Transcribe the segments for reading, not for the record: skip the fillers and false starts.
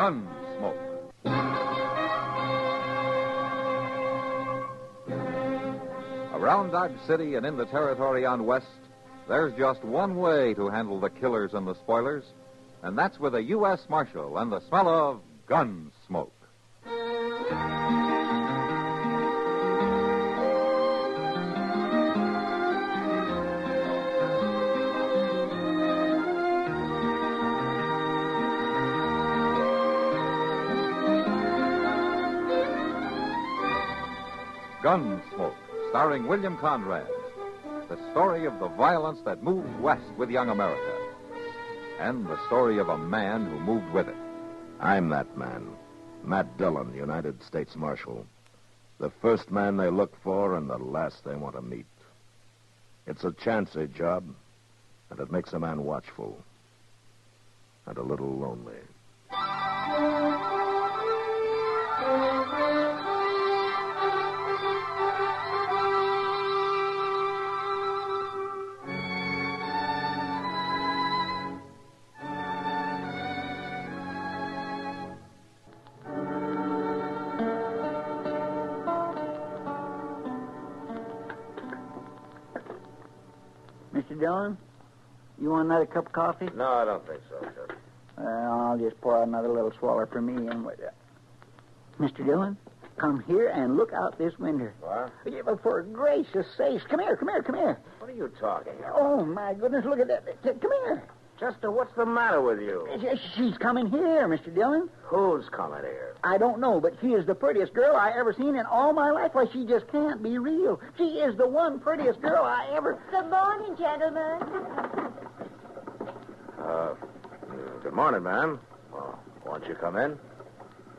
Gunsmoke. Around Dodge City and in the territory on West, there's just one way to handle the killers and the spoilers, and that's with a U.S. Marshal and the smell of Gunsmoke. Gunsmoke, starring William Conrad. The story of the violence that moved west with young America. And the story of a man who moved with it. I'm that man. Matt Dillon, United States Marshal. The first man they look for and the last they want to meet. It's a chancy job, and it makes a man watchful. And a little lonely. Mr. Dillon, you want another cup of coffee? No, I don't think so, Chester. I'll just pour out another little swaller for me. And Mr. Dillon, come here and look out this window. What? Yeah, but for gracious sakes, come here. What are you talking about? Oh, my goodness, look at that. Come here. Chester, what's the matter with you? She's coming here, Mr. Dillon. Who's coming here? I don't know, but she is the prettiest girl I ever seen in all my life. Why, she just can't be real. She is the one prettiest girl I ever... Good morning, gentlemen. Good morning, ma'am. Won't you come in?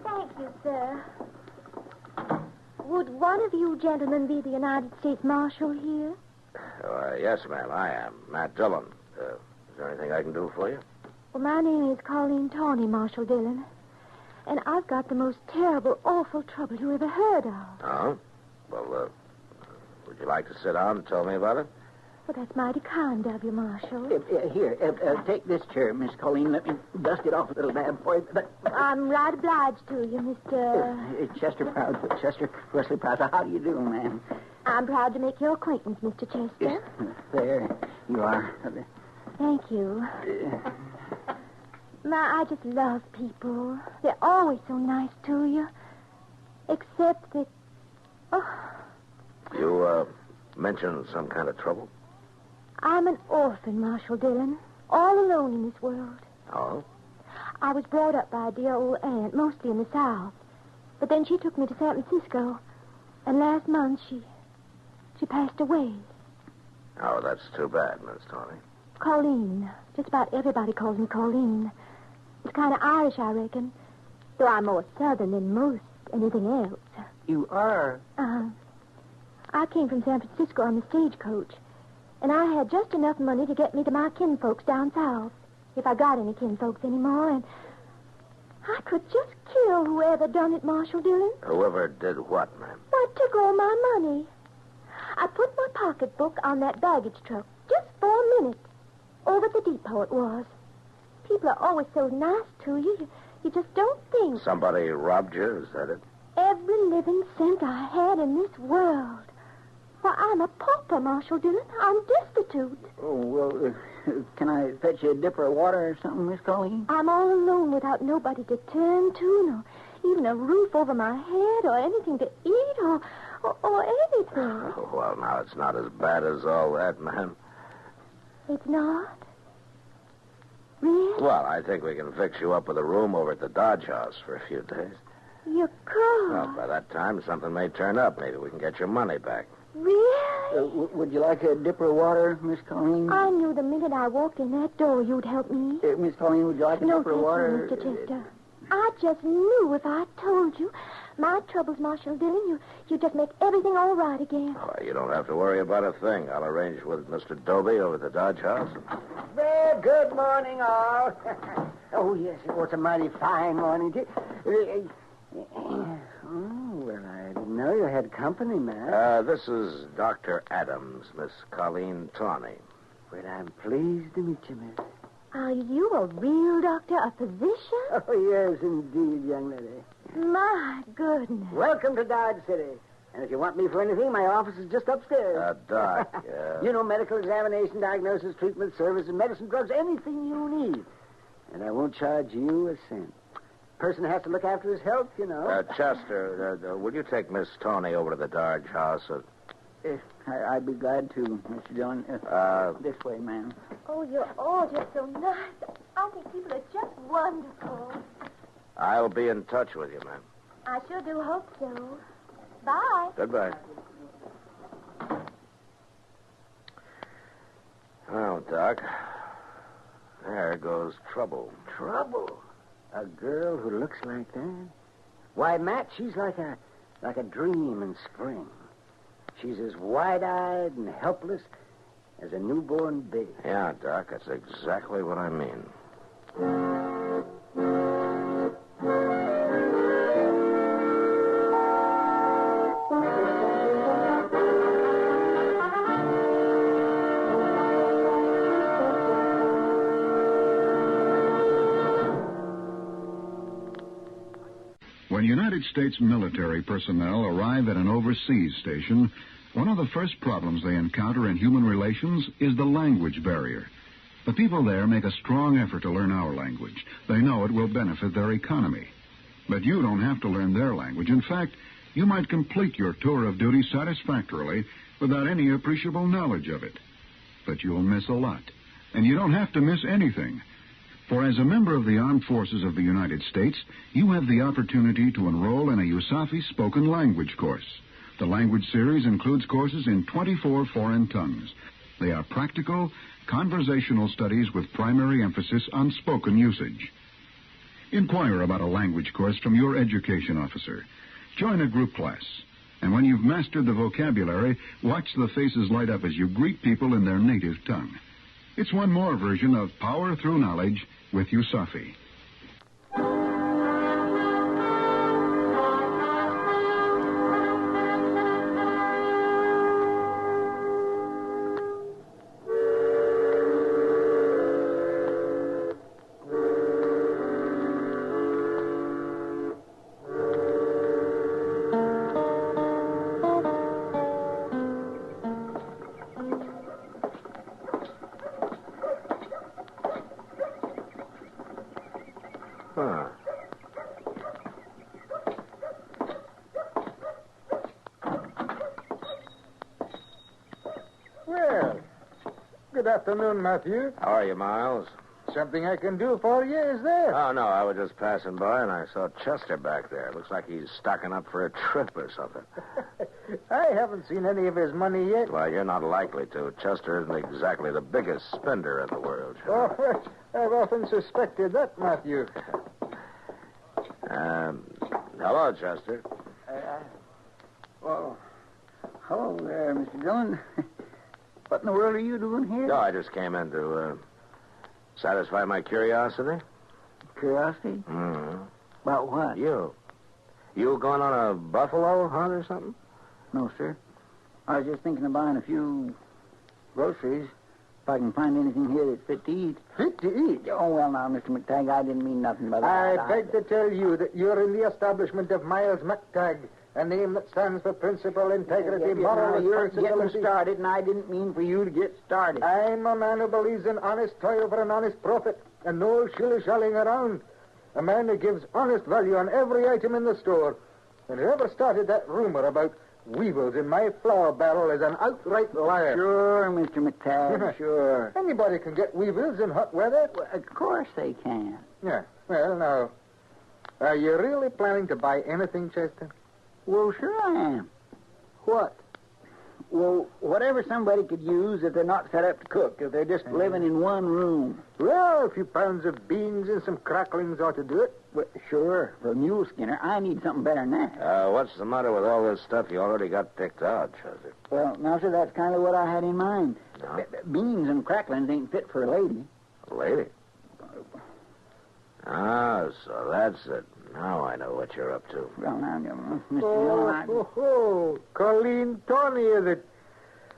Thank you, sir. Would one of you gentlemen be the United States Marshal here? Yes, ma'am, I am. Matt Dillon. Is there anything I can do for you? Well, my name is Coleen Tawny, Marshal Dillon. And I've got the most terrible, awful trouble you ever heard of. Oh? Well, would you like to sit down and tell me about it? Well, that's mighty kind of you, Marshal. Here, take this chair, Miss Colleen. Let me dust it off a little bad for you. But, I'm right obliged to you, Mr... Chester Wesley Proud. How do you do, ma'am? I'm proud to make your acquaintance, Mr. Chester. There you are. Thank you. I just love people. They're always so nice to you. Except that... Oh, You, mentioned some kind of trouble? I'm an orphan, Marshal Dillon. All alone in this world. Oh? I was brought up by a dear old aunt, mostly in the South. But then she took me to San Francisco. And last month she passed away. Oh, that's too bad, Miss Tawny. Coleen. Just about everybody calls me Coleen. It's kind of Irish, I reckon. Though I'm more Southern than most anything else. You are? I came from San Francisco on the stagecoach. And I had just enough money to get me to my kinfolks down south. If I got any kinfolks anymore. And I could just kill whoever done it, Marshal Dillon. Whoever did what, ma'am? What took all my money? I put my pocketbook on that baggage truck just for a minute. Over at the depot it was. People are always so nice to you. You just don't think. Somebody robbed you, is that it? Every living cent I had in this world. Why, I'm a pauper, Marshal Dillon. I'm destitute. Oh, well, can I fetch you a dipper of water or something, Miss Colleen? I'm all alone without nobody to turn to, no, even a roof over my head or anything to eat or anything. Oh, well, now, it's not as bad as all that, ma'am. It's not? Really? Well, I think we can fix you up with a room over at the Dodge House for a few days. You could? Well, by that time, something may turn up. Maybe we can get your money back. Really? Would you like a dipper of water, Miss Colleen? I knew the minute I walked in that door you'd help me. Miss Colleen, would you like a No, dipper of thank water? you, Mr. Chester. I just knew if I told you. My troubles, Marshal Dillon, you just make everything all right again. Oh, you don't have to worry about a thing. I'll arrange with Mr. Doby over at the Dodge House. Well, good morning, all. Oh, yes, it was a mighty fine morning, too. Well, I didn't know you had company, man. This is Dr. Adams, Miss Coleen Tawny. Well, I'm pleased to meet you, miss. Are you a real doctor, a physician? Oh, yes, indeed, young lady. My goodness. Welcome to Dodge City. And if you want me for anything, my office is just upstairs. Doc. You know, medical examination, diagnosis, treatment, services, medicine, drugs, anything you need. And I won't charge you a cent. Person has to look after his health, you know. Chester, would you take Miss Tony over to the Dodge house? I'd be glad to, Mr. Dillon. This way, ma'am. Oh, you're all just so nice. I think people are just wonderful. I'll be in touch with you, ma'am. I sure do hope so. Bye. Goodbye. Well, Doc, there goes trouble. Trouble? A girl who looks like that? Why, Matt, she's like a dream in spring. She's as wide-eyed and helpless as a newborn baby. Yeah, Doc, that's exactly what I mean. When United States military personnel arrive at an overseas station, one of the first problems they encounter in human relations is the language barrier. The people there make a strong effort to learn our language. They know it will benefit their economy. But you don't have to learn their language. In fact, you might complete your tour of duty satisfactorily without any appreciable knowledge of it. But you'll miss a lot. And you don't have to miss anything. For as a member of the Armed Forces of the United States, you have the opportunity to enroll in a USAFI spoken language course. The language series includes courses in 24 foreign tongues. They are practical, conversational studies with primary emphasis on spoken usage. Inquire about a language course from your education officer. Join a group class. And when you've mastered the vocabulary, watch the faces light up as you greet people in their native tongue. It's one more version of Power Through Knowledge with USAFI. Huh. Well, good afternoon, Matthew. How are you, Miles? Something I can do for you, is there? Oh, no, I was just passing by and I saw Chester back there. Looks like he's stocking up for a trip or something. I haven't seen any of his money yet. Well, you're not likely to. Chester isn't exactly the biggest spender in the world. Oh, I've often suspected that, Matthew. Hello, Chester. Well, hello there, Mr. Dillon. What in the world are you doing here? No, I just came in to satisfy my curiosity. Curiosity? Mm-hmm. About what? You going on a buffalo hunt or something? No, sir. I was just thinking of buying a few groceries. If I can find anything here that's fit to eat. Fit to eat? Oh, well, now, Mr. McTagg, I didn't mean nothing by that. I beg to tell you that you're in the establishment of Miles McTagg, a name that stands for principle, integrity, moral You're responsibility. getting started, and I didn't mean for you to get started. I'm a man who believes in honest toil for an honest profit and no shilly-shallying around. A man who gives honest value on every item in the store. And whoever started that rumor about weevils in my flour barrel is an outright liar. Sure, Mr. McTagg, sure. Anybody can get weevils in hot weather. Well, of course they can. Yeah. Well, now, are you really planning to buy anything, Chester? Well, sure I am. What? Well, whatever somebody could use if they're not set up to cook, if they're just living in one room. Well, a few pounds of beans and some cracklings ought to do it. Well, sure, for a mule skinner. I need something better than that. What's the matter with all this stuff you already got picked out, Chester? Well, now, sir, that's kind of what I had in mind. No? Beans and cracklings ain't fit for a lady. A lady? Ah, so that's it. Now I know what you're up to. Well, now, Mr. Dillon, Coleen Tony, is it?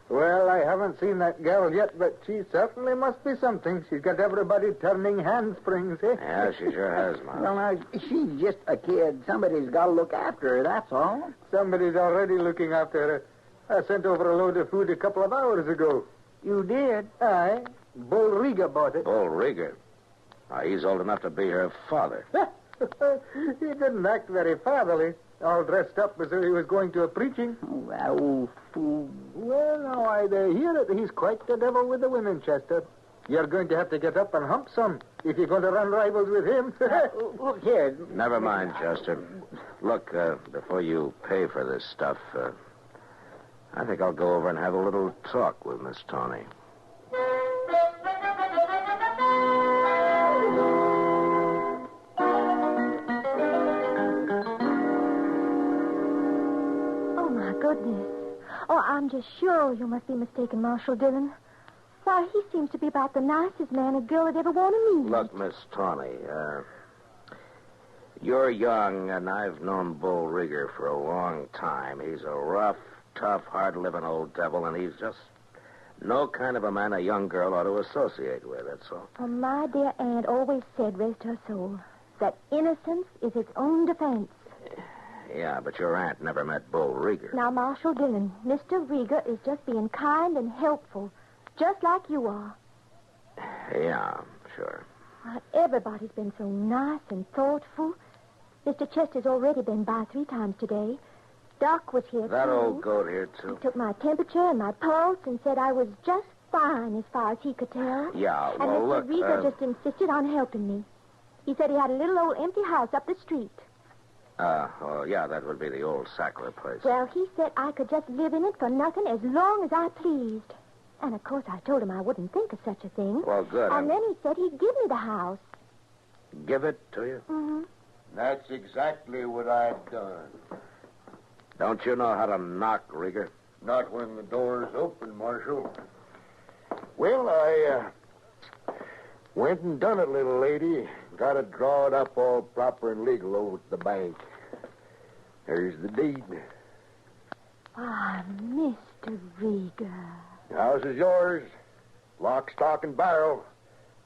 Well, I haven't seen that gal yet, but she certainly must be something. She's got everybody turning handsprings, eh? Yeah, she sure has, Ma. Well, now, she's just a kid. Somebody's got to look after her, that's all. Somebody's already looking after her. I sent over a load of food a couple of hours ago. You did? Aye. Bull Riga bought it. Bull Rieger. He's old enough to be her father. He didn't act very fatherly. All dressed up as though he was going to a preaching. Oh, that old fool. Well, now, I hear that he's quite the devil with the women, Chester. You're going to have to get up and hump some if you're going to run rivals with him. Look here. Never mind, Chester. Look, before you pay for this stuff, I think I'll go over and have a little talk with Miss Tawny. Oh, my goodness. Oh, I'm just sure you must be mistaken, Marshal Dillon. Why, he seems to be about the nicest man a girl would ever want to meet. Look, Miss Tawny, you're young, and I've known Bull Rieger for a long time. He's a rough, tough, hard-living old devil, and he's just no kind of a man a young girl ought to associate with, that's all. Oh, my dear aunt always said, rest her soul, that innocence is its own defense. Yeah, but your aunt never met Bull Rieger. Now, Marshal Dillon, Mr. Rieger is just being kind and helpful, just like you are. Yeah, sure. Everybody's been so nice and thoughtful. Mr. Chester's already been by 3 times today. Doc was here, That too. old goat here, too? He took my temperature and my pulse and said I was just fine as far as he could tell. Yeah, And well, Mr. look... Rieger just insisted on helping me. He said he had a little old empty house up the street. yeah, that would be the old Sackler place. Well, he said I could just live in it for nothing as long as I pleased. And, of course, I told him I wouldn't think of such a thing. Well, good. And then he said he'd give me the house. Give it to you? Mm-hmm. That's exactly what I've done. Don't you know how to knock, Rieger? Not when the door's open, Marshal. Well, I went and done it, little lady. Got it drawn up all proper and legal over at the bank. There's the deed. Ah, Mr. Rieger. The house is yours. Lock, stock, and barrel.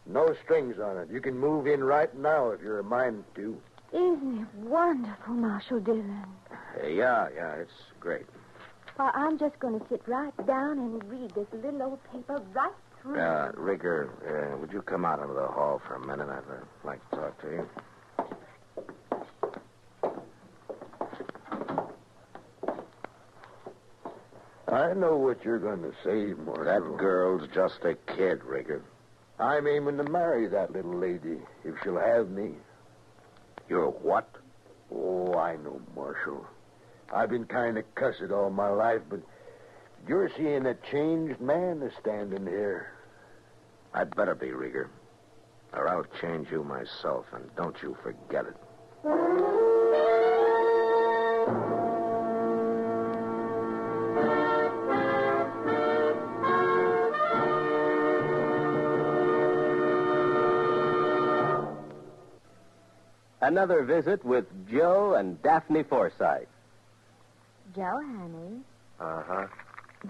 No strings on it. You can move in right now if you're a mind to. Isn't it wonderful, Marshal Dillon? Yeah, it's great. Well, I'm just going to sit right down and read this little old paper right through. Rieger, would you come out into the hall for a minute? I'd like to talk to you. I know what you're going to say, Marshal. That girl's just a kid, Rieger. I'm aiming to marry that little lady if she'll have me. You're what? Oh, I know, Marshal. I've been kind of cussed all my life, but you're seeing a changed man is standing here. I'd better be, Rieger. Or I'll change you myself, and don't you forget it. Another visit with Joe and Daphne Forsythe. Joe, honey. Uh-huh.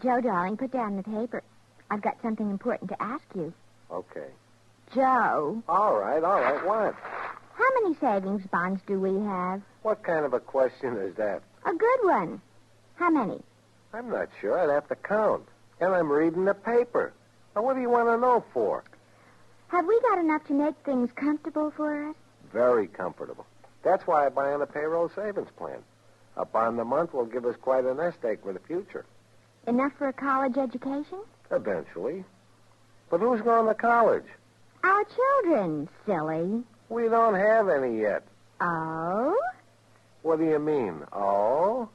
Joe, darling, put down the paper. I've got something important to ask you. Okay. Joe, All right, what? how many savings bonds do we have? What kind of a question is that? A good one. How many? I'm not sure. I'd have to count. And I'm reading the paper. Now, what do you want to know for? Have we got enough to make things comfortable for us? Very comfortable. That's why I buy on a payroll savings plan. Up on the month will give us quite a nest egg for the future. Enough for a college education? Eventually. But who's going to college? Our children, silly. We don't have any yet. Oh? What do you mean? Oh?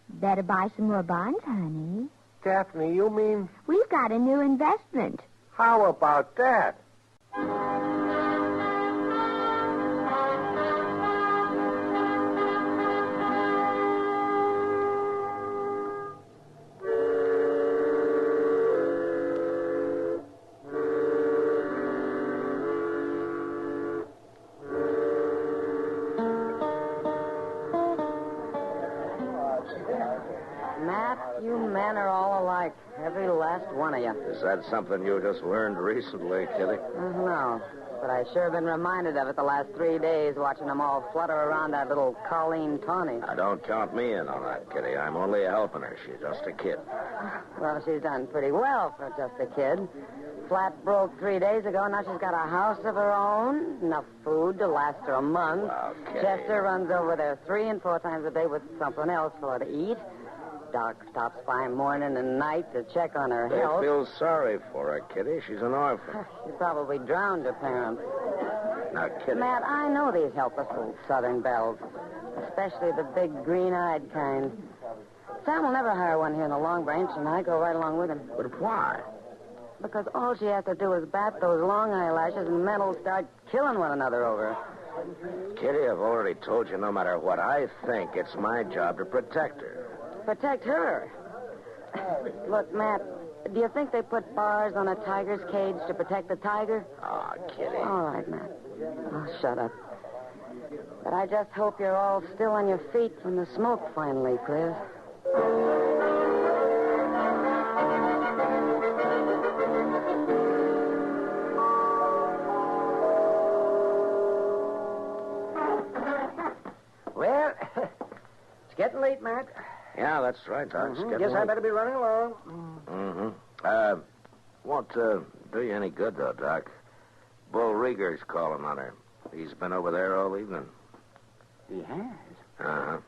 Better buy some more bonds, honey. Daphne, you mean... We've got a new investment. How about that? Matt, you men are all alike. Every last one of you. Is that something you just learned recently, Kitty? No, but I sure been reminded of it the last 3 days, watching them all flutter around that little Coleen Tawny. Now, don't count me in on that, Kitty. I'm only helping her. She's just a kid. Well, she's done pretty well for just a kid. Flat broke 3 days ago. Now she's got a house of her own, enough food to last her a month. Well, Kitty. Chester runs over there 3 and 4 times a day with something else for her to eat. Doc stops by morning and night to check on her They health. feel sorry for her, Kitty. She's an orphan. She probably drowned her parents. Now, Kitty. Matt, I know these helpless little southern belles, especially the big green-eyed kind. Sam will never hire one here in the Long Branch, and I go right along with him. But why? Because all she has to do is bat those long eyelashes, and men will start killing one another over her. Kitty, I've already told you no matter what I think, it's my job to protect her. Protect her. Look, Matt, do you think they put bars on a tiger's cage to protect the tiger? Oh, Kitty. All right, Matt. Oh, shut up. But I just hope you're all still on your feet when the smoke finally clears. Well, it's getting late, Matt. Yeah, that's right, Doc. It's getting Guess I late. better be running along. Won't do you any good, though, Doc. Bull Rieger's calling on her. He's been over there all evening. He has? Uh-huh.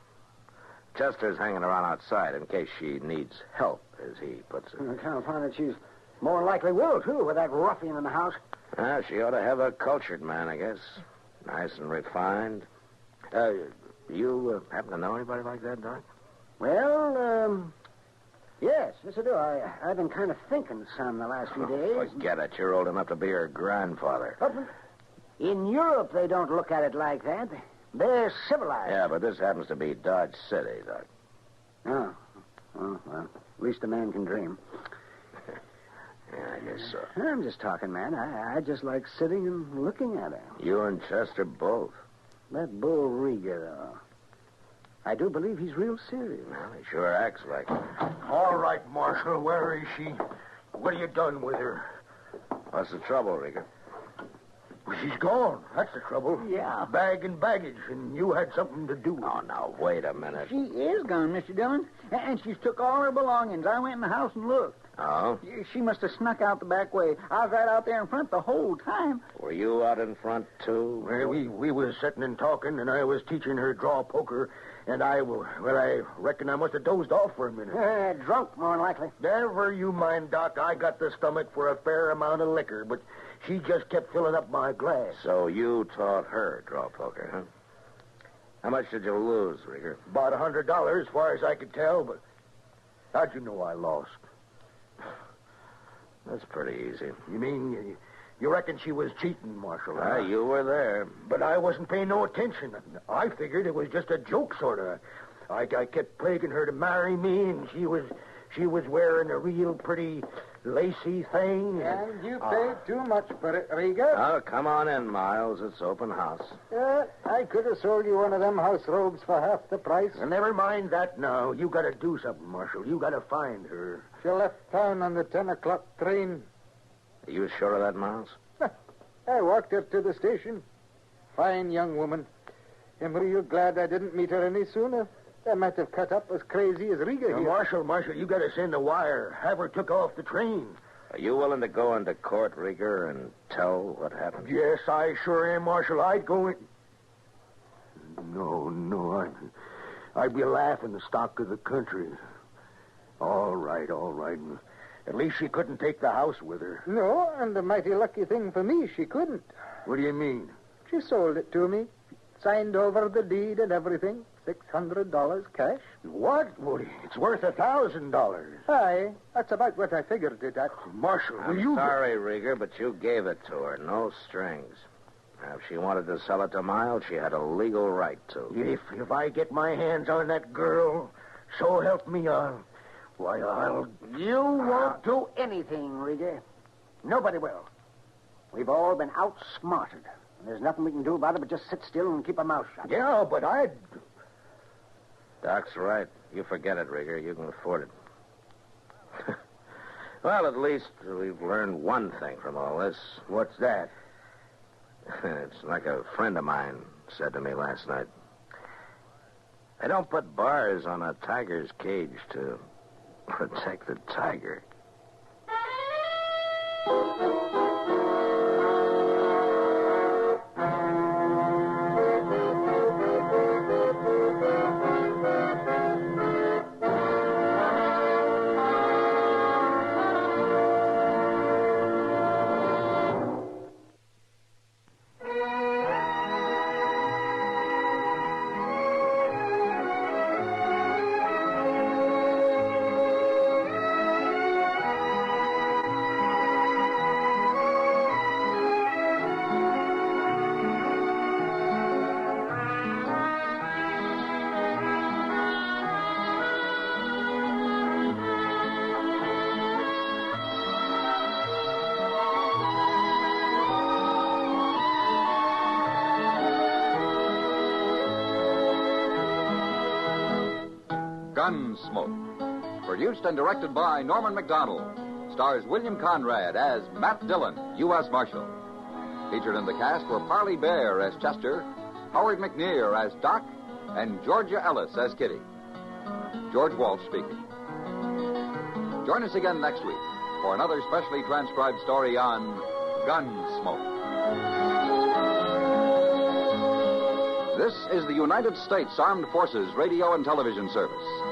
Chester's hanging around outside in case she needs help, as he puts it. I can't find that she's more likely will, too, with that ruffian in the house. She ought to have a cultured man, I guess. Nice and refined. You happen to know anybody like that, Doc? Well, yes, I do. I've been kind of thinking some the last few days. Forget it. You're old enough to be her grandfather. But in Europe, they don't look at it like that. They're civilized. Yeah, but this happens to be Dodge City, Doc. Oh, well, at least a man can dream. Yeah, I guess so. I'm just talking, man. I just like sitting and looking at her. You and Chester both. That Bull Rieger, though. I do believe he's real serious. Well, he sure acts like it. All right, Marshal, where is she? What have you done with her? What's the trouble, Rieger? Well, she's gone. That's the trouble. Yeah. Bag and baggage, and you had something to do with Oh, it. now, wait a minute. She is gone, Mr. Dillon. And she's took all her belongings. I went in the house and looked. Oh? She must have snuck out the back way. I was right out there in front the whole time. Were you out in front, too? Well, we was sitting and talking, and I was teaching her draw poker, and I reckon I must have dozed off for a minute. Drunk, more than likely. Never you mind, Doc. I got the stomach for a fair amount of liquor, but she just kept filling up my glass. So you taught her draw poker, huh? How much did you lose, Rieger? About $100, as far as I could tell, but how'd you know I lost? That's pretty easy. You mean you reckon she was cheating, Marshal? Huh? You were there. But I wasn't paying no attention. I figured it was just a joke, sort of. I kept plaguing her to marry me, and she was wearing a real pretty lacy thing. And you paid too much for it, Rieger. Oh, come on in, Miles. It's open house. I could have sold you one of them house robes for half the price. Well, never mind that now. You got to do something, Marshal. You got to find her. She left town on the 10 o'clock train. Are you sure of that, Miles? I walked her to the station. Fine young woman. I'm real glad I didn't meet her any sooner. I might have cut up as crazy as Rieger here. Marshal, you got to send a wire. Have her took off the train. Are you willing to go into court, Rieger, and tell what happened? Yes, I sure am, Marshal. I'd go in. No, I'd be laughing the stock of the country. All right. At least she couldn't take the house with her. No, and the mighty lucky thing for me, she couldn't. What do you mean? She sold it to me. Signed over the deed and everything. $600 cash. What? Woody? It's worth $1,000. Aye, that's about what I figured it at. Marshal, I'm sorry, Rieger, but you gave it to her. No strings. Now, if she wanted to sell it to Miles, she had a legal right to. If I get my hands on that girl, so help me, I'll... You won't do anything, Rieger. Nobody will. We've all been outsmarted. And there's nothing we can do about it but just sit still and keep our mouth shut. Yeah, but I'd... Doc's right. You forget it, Rigger. You can afford it. Well, at least we've learned one thing from all this. What's that? It's like a friend of mine said to me last night. They don't put bars on a tiger's cage to protect the tiger. Gunsmoke. Produced and directed by Norman McDonald. Stars William Conrad as Matt Dillon, U.S. Marshal. Featured in the cast were Parley Bear as Chester, Howard McNear as Doc, and Georgia Ellis as Kitty. George Walsh speaking. Join us again next week for another specially transcribed story on Gunsmoke. This is the United States Armed Forces Radio and Television Service.